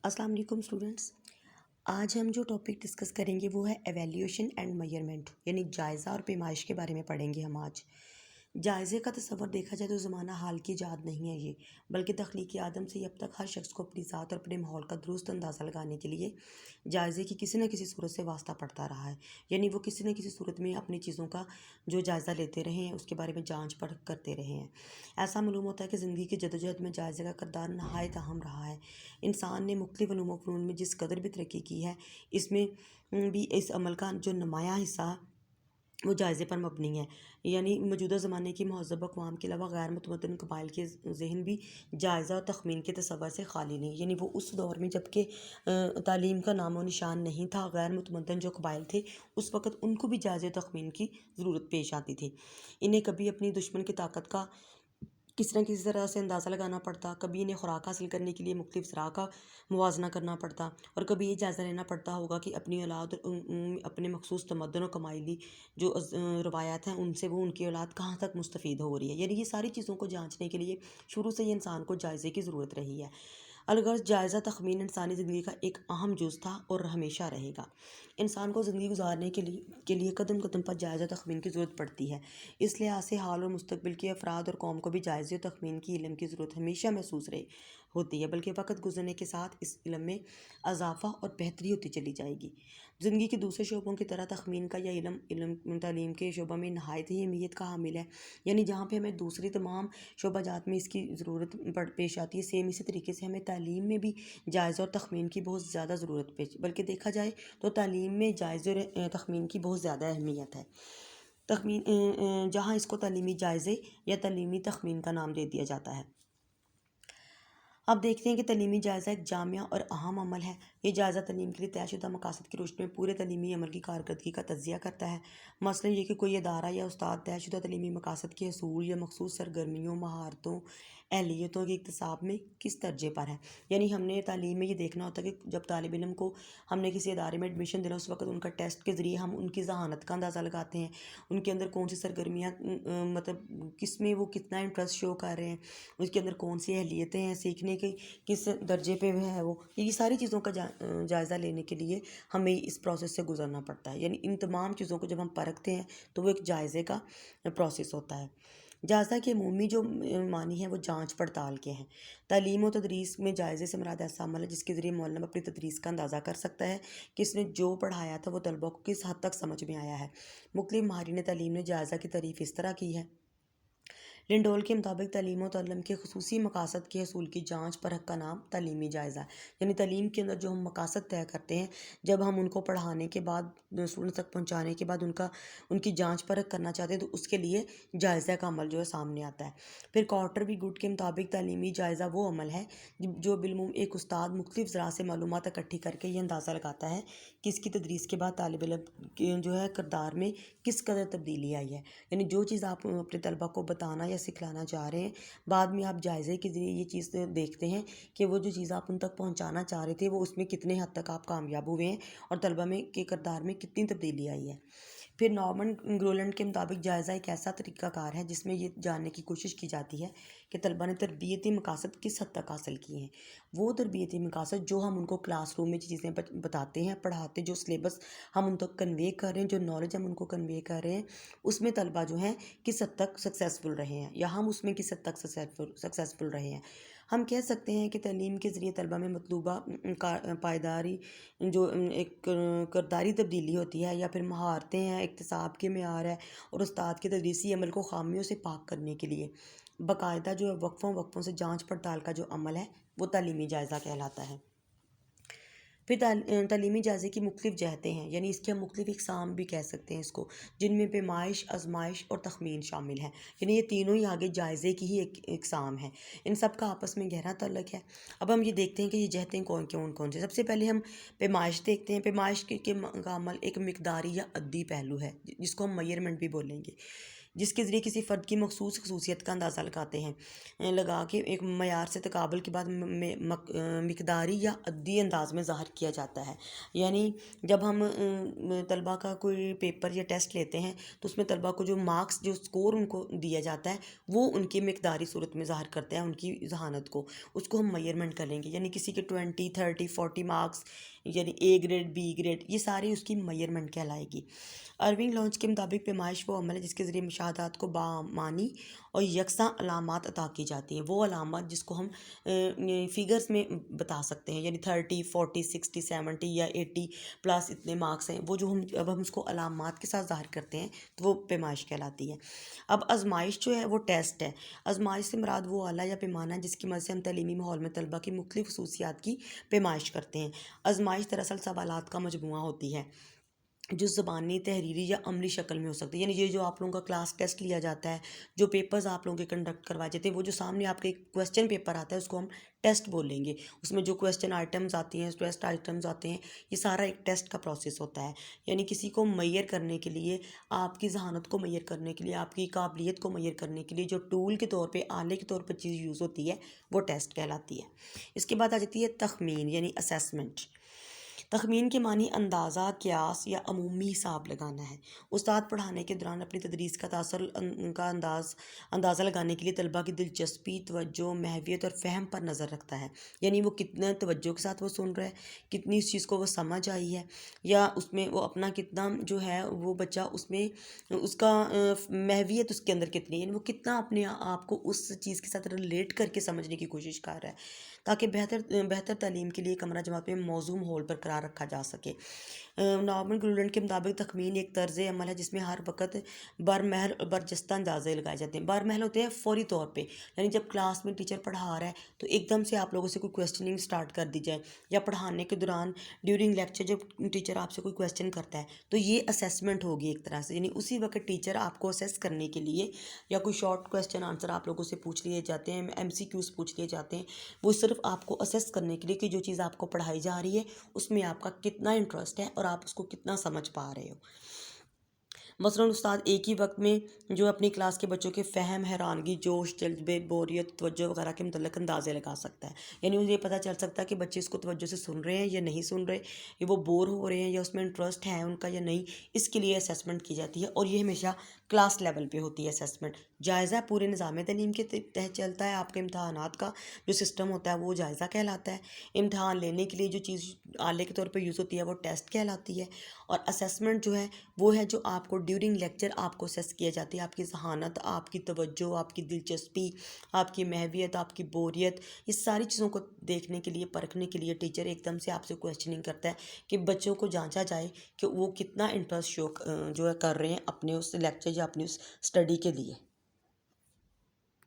السلام علیکم اسٹوڈنٹس. آج ہم جو ٹاپک ڈسکس کریں گے وہ ہے ایویلیوشن اینڈ میئرمنٹ، یعنی جائزہ اور پیمائش کے بارے میں پڑھیں گے ہم آج. جائزے کا تصور دیکھا جائے تو زمانہ حال کی ایجاد نہیں ہے یہ، بلکہ تخلیقی آدم سے اب تک ہر شخص کو اپنی ذات اور اپنے ماحول کا درست اندازہ لگانے کے لیے جائزے کی کسی نہ کسی صورت سے واسطہ پڑتا رہا ہے. یعنی وہ کسی نہ کسی صورت میں اپنی چیزوں کا جو جائزہ لیتے رہے ہیں، اس کے بارے میں جانچ پرکھ کرتے رہے ہیں. ایسا معلوم ہوتا ہے کہ زندگی کی جدوجہد میں جائزے کا کردار نہایت اہم رہا ہے. انسان نے مختلف علوم و فنون میں جس قدر بھی ترقی کی ہے، اس میں بھی اس عمل کا جو نمایاں حصہ وہ جائزے پر مبنی ہے. یعنی موجودہ زمانے کی مہذب اقوام کے علاوہ غیر متمدن قبائل کے ذہن بھی جائزہ اور تخمین کے تصور سے خالی نہیں. یعنی وہ اس دور میں جب کہ تعلیم کا نام و نشان نہیں تھا، غیر متمدن جو قبائل تھے اس وقت ان کو بھی جائزے و تخمین کی ضرورت پیش آتی تھی. انہیں کبھی اپنی دشمن کی طاقت کا کسی نہ کسی طرح سے اندازہ لگانا پڑتا، کبھی انہیں خوراک حاصل کرنے کے لیے مختلف ذرائع کا موازنہ کرنا پڑتا، اور کبھی یہ جائزہ لینا پڑتا ہوگا کہ اپنی اولاد اپنے مخصوص تمدن و قبائلی جو روایات ہیں ان سے وہ ان کی اولاد کہاں تک مستفید ہو رہی ہے. یعنی یہ ساری چیزوں کو جانچنے کے لیے شروع سے ہی انسان کو جائزے کی ضرورت رہی ہے. الغرض جائزہ تخمین انسانی زندگی کا ایک اہم جز تھا اور ہمیشہ رہے گا. انسان کو زندگی گزارنے کے لیے قدم قدم پر جائزہ تخمین کی ضرورت پڑتی ہے. اس لحاظ سے حال اور مستقبل کے افراد اور قوم کو بھی جائزے تخمین کی علم کی ضرورت ہمیشہ محسوس ہوتی ہے، بلکہ وقت گزرنے کے ساتھ اس علم میں اضافہ اور بہتری ہوتی چلی جائے گی. زندگی کے دوسرے شعبوں کی طرح تخمین کا یہ علم تعلیم کے شعبہ میں نہایت ہی اہمیت کا حامل ہے. یعنی جہاں پہ ہمیں دوسری تمام شعبہ جات میں اس کی ضرورت پیش آتی ہے، سیم اسی طریقے سے ہمیں تعلیم میں بھی جائزہ اور تخمین کی بہت زیادہ ضرورت بلکہ دیکھا جائے تو تعلیم میں جائزے اور تخمین کی بہت زیادہ اہمیت ہے. تخمین جہاں اس کو تعلیمی جائزے یا تعلیمی تخمین کا نام دے دیا جاتا ہے. اب دیکھتے ہیں کہ تعلیمی جائزہ ایک جامع اور اہم عمل ہے. یہ جائزہ تعلیم کے لیے طے شدہ مقاصد کی روشنی میں پورے تعلیمی عمل کی کارکردگی کا تجزیہ کرتا ہے. مثلا یہ کہ کوئی ادارہ یا استاد طے شدہ تعلیمی مقاصد کے حصول یا مخصوص سرگرمیوں، مہارتوں، اہلیتوں کے اکتساب میں کس درجے پر ہے. یعنی ہم نے تعلیم میں یہ دیکھنا ہوتا ہے کہ جب طالب علم کو ہم نے کسی ادارے میں ایڈمیشن دینا، اس وقت ان کا ٹیسٹ کے ذریعے ہم ان کی ذہانت کا اندازہ لگاتے ہیں، ان کے اندر کون سی سرگرمیاں مطلب کس میں وہ کتنا انٹرسٹ شو کر رہے ہیں، اس کے اندر کون سی اہلیتیں ہیں، سیکھنے کے کس درجے پہ ہے وہ. یہ ساری چیزوں کا جائزہ لینے کے لیے ہمیں اس پروسیس سے گزرنا پڑتا ہے. یعنی ان تمام چیزوں کو جب ہم پرکھتے ہیں تو وہ ایک جائزے کا پروسیس ہوتا ہے. جائزہ کے عمومی جو معنی ہیں وہ جانچ پڑتال کے ہیں. تعلیم و تدریس میں جائزے سے مراد ایسا عمل ہے جس کے ذریعے معلم اپنی تدریس کا اندازہ کر سکتا ہے کہ اس نے جو پڑھایا تھا وہ طلبہ کو کس حد تک سمجھ میں آیا ہے. مختلف ماہرین تعلیم نے جائزہ کی تعریف اس طرح کی ہے. لنڈول کے مطابق تعلیم و تعلم کے خصوصی مقاصد کے حصول کی جانچ پرکھ کا نام تعلیمی جائزہ ہے. یعنی تعلیم کے اندر جو ہم مقاصد طے کرتے ہیں، جب ہم ان کو پڑھانے کے بعد اسٹوڈنٹ تک پہنچانے کے بعد ان کی جانچ پرکھ کرنا چاہتے ہیں تو اس کے لیے جائزہ کا عمل جو ہے سامنے آتا ہے. پھر کارٹر وی گڈ کے مطابق تعلیمی جائزہ وہ عمل ہے جو بالعموم ایک استاد مختلف ذرائع سے معلومات اکٹھی کر کے یہ اندازہ لگاتا ہے کہ اس کی تدریس کے بعد طالب علم کے جو ہے کردار میں کس قدر تبدیلی آئی ہے. یعنی جو چیز آپ اپنے طلبہ کو بتانا یا سکھلانا چاہ رہے ہیں، بعد میں آپ جائزے کے ذریعے یہ چیز دیکھتے ہیں کہ وہ جو چیز آپ ان تک پہنچانا چاہ رہے تھے وہ اس میں کتنے حد تک آپ کامیاب ہوئے ہیں اور طلبہ میں کے کردار میں کتنی تبدیلی آئی ہے. پھر نارمن گرولنڈ کے مطابق جائزہ ایک ایسا طریقہ کار ہے جس میں یہ جاننے کی کوشش کی جاتی ہے کہ طلبہ نے تربیتی مقاصد کس حد تک حاصل کیے ہیں. وہ تربیتی مقاصد جو ہم ان کو کلاس روم میں چیزیں بتاتے ہیں، پڑھاتے، جو سلیبس ہم ان تک کنوے کر رہے ہیں، جو نالج ہم ان کو کنوے کر رہے ہیں، اس میں طلبہ جو ہیں کس حد تک سکسیزفل رہے ہیں یا ہم اس میں کس حد تک سکسیزفل رہے ہیں. ہم کہہ سکتے ہیں کہ تعلیم کے ذریعے طلبہ میں مطلوبہ پائیداری جو ایک کرداری تبدیلی ہوتی ہے یا پھر مہارتیں ہیں، اکتساب کے معیار ہے، اور استاد کے تدریسی عمل کو خامیوں سے پاک کرنے کے لیے باقاعدہ جو ہے وقفوں سے جانچ پڑتال کا جو عمل ہے وہ تعلیمی جائزہ کہلاتا ہے. پھر تعلیمی جائزے کی مختلف جہتیں ہیں، یعنی اس کے ہم مختلف اقسام بھی کہہ سکتے ہیں اس کو، جن میں پیمائش، آزمائش اور تخمین شامل ہیں. یعنی یہ تینوں ہی آگے جائزے کی ہی ایک اقسام ہیں. ان سب کا آپس میں گہرا تعلق ہے. اب ہم یہ دیکھتے ہیں کہ یہ جہتیں کون سی. سب سے پہلے ہم پیمائش دیکھتے ہیں. پیمائش کا عمل ایک مقداری یا عددی پہلو ہے جس کو ہم میئرمنٹ بھی بولیں گے. جس کے ذریعے کسی فرد کی مخصوص خصوصیت کا اندازہ لگاتے ہیں، لگا کے ایک معیار سے تقابل کے بعد مقداری یا عددی انداز میں ظاہر کیا جاتا ہے۔ یعنی جب ہم طلبہ کا کوئی پیپر یا ٹیسٹ لیتے ہیں تو اس میں طلبہ کو جو مارکس، جو سکور ان کو دیا جاتا ہے وہ ان کی مقداری صورت میں ظاہر کرتے ہیں ان کی ذہانت کو، اس کو ہم میئرمنٹ کریں گے۔ یعنی کسی کے 20 30 40 مارکس، یعنی اے گریڈ بی گریڈ، یہ ساری اس کی میئرمنٹ کہلائے گی۔ ارونگ لانچ کے مطابق پیمائش وہ عمل ہے جس کے ذریعے مشاہدات کو بامعنی اور یکساں علامات عطا کی جاتی ہیں، وہ علامات جس کو ہم فگرز میں بتا سکتے ہیں، یعنی 30 40 60 70 یا 80 پلس اتنے مارکس ہیں، وہ جو اب ہم اس کو علامات کے ساتھ ظاہر کرتے ہیں تو وہ پیمائش کہلاتی ہے۔ اب آزمائش جو ہے وہ ٹیسٹ ہے۔ آزمائش سے مراد وہ آلہ یا پیمانہ جس کی مدد سے ہم تعلیمی ماحول میں طلبہ کی مختلف خصوصیات کی پیمائش کرتے ہیں۔ آزمائش دراصل سوالات کا مجموعہ ہوتی ہے جو زبانی، تحریری یا عملی شکل میں ہو سکتی ہے۔ یعنی یہ جو آپ لوگوں کا کلاس ٹیسٹ لیا جاتا ہے، جو پیپرز آپ لوگوں کے کنڈکٹ کوائے جاتے ہیں، وہ جو سامنے آپ کے کویسچن پیپر آتا ہے اس کو ہم ٹیسٹ بولیں گے۔ اس میں جو کویسچن آئٹمز آتی ہیں، ٹیسٹ آئٹمز آتے ہیں، یہ سارا ایک ٹیسٹ کا پروسیس ہوتا ہے۔ یعنی کسی کو میئر کرنے کے لیے، آپ کی ذہانت کو میئر کرنے کے لیے، آپ کی قابلیت کو میئر کرنے کے لیے جو ٹول کے طور پہ، آلے کے طور پہ چیز یوز ہوتی ہے وہ ٹیسٹ کہلاتی ہے۔ اس کے بعد آ جاتی ہے تخمین یعنی اسیسمنٹ۔ تخمین کے معنی اندازہ، قیاس یا عمومی حساب لگانا ہے۔ استاد پڑھانے کے دوران اپنی تدریس کا تاثر کا اندازہ لگانے کے لیے طلبہ کی دلچسپی، توجہ، محویت اور فہم پر نظر رکھتا ہے۔ یعنی وہ کتنا توجہ کے ساتھ وہ سن رہا ہے، کتنی اس چیز کو وہ سمجھ آئی ہے، یا اس میں وہ اپنا کتنا جو ہے وہ بچہ اس میں اس کا محویت اس کے اندر کتنی ہے، یعنی وہ کتنا اپنے آپ کو اس چیز کے ساتھ ریلیٹ کر کے سمجھنے کی کوشش کر رہا ہے، تاکہ بہتر تعلیم کے لیے کمرہ جماعت میں موزوں ماحول برقرار رکھا جا سکے۔ نارمن گلوڈن کے مطابق تخمین ایک طرز عمل ہے جس میں ہر وقت برمحل اور برجستہ اندازے لگائے جاتے ہیں۔ برمحل ہوتے ہیں فوری طور پہ، یعنی جب کلاس میں ٹیچر پڑھا رہا ہے تو ایک دم سے آپ لوگوں سے کوئی کویسچننگ سٹارٹ کر دی جائے، یا پڑھانے کے دوران ڈیورنگ لیکچر جب ٹیچر آپ سے کوئی کویسچن کرتا ہے تو یہ اسیسمنٹ ہوگی ایک طرح سے، یعنی اسی وقت ٹیچر آپ کو اسیس کرنے کے لیے، یا کوئی شارٹ کویسچن آنسر آپ لوگوں سے پوچھ لیے جاتے ہیں، MCQs پوچھ لیے جاتے ہیں، وہ صرف آپ کو اسیس کرنے کے لیے کہ جو چیز آپ کو پڑھائی جا رہی ہے اس میں آپ کا کتنا انٹرسٹ ہے اور آپ اس کو کتنا سمجھ پا رہے ہو۔ مثلاً استاد ایک ہی وقت میں جو اپنی کلاس کے بچوں کے فہم، حیرانگی، جوش، جذبے، بوریت، توجہ وغیرہ کے متعلق اندازے لگا سکتا ہے۔ یعنی مجھے یہ پتہ چل سکتا ہے کہ بچے اس کو توجہ سے سن رہے ہیں یا نہیں سن رہے، یا وہ بور ہو رہے ہیں یا اس میں انٹرسٹ ہے ان کا یا نہیں، اس کے لیے اسیسمنٹ کی جاتی ہے، اور یہ ہمیشہ کلاس لیول پہ ہوتی ہے اسیسمنٹ۔ جائزہ پورے نظام تعلیم کے تحت چلتا ہے۔ آپ کے امتحانات کا جو سسٹم ہوتا ہے وہ جائزہ کہلاتا ہے۔ امتحان لینے کے لیے جو چیز آلے کے طور پہ یوز ہوتی ہے وہ ٹیسٹ کہلاتی ہے، اور اسیسمنٹ جو ہے وہ ہے جو آپ کو ڈیورنگ لیکچر آپ کو اسیس کیا جاتی ہے، آپ کی ذہانت، آپ کی توجہ، آپ کی دلچسپی، آپ کی محویت، آپ کی بوریت، یہ ساری چیزوں کو دیکھنے کے لیے، پرکھنے کے لیے ٹیچر ایک دم سے آپ سے کویسچننگ کرتا ہے کہ بچوں کو جانچا جائے کہ وہ کتنا انٹرسٹ شو جو ہے کر رہے ہیں اپنے اس لیکچر یا اپنی اس اسٹڈی کے لیے۔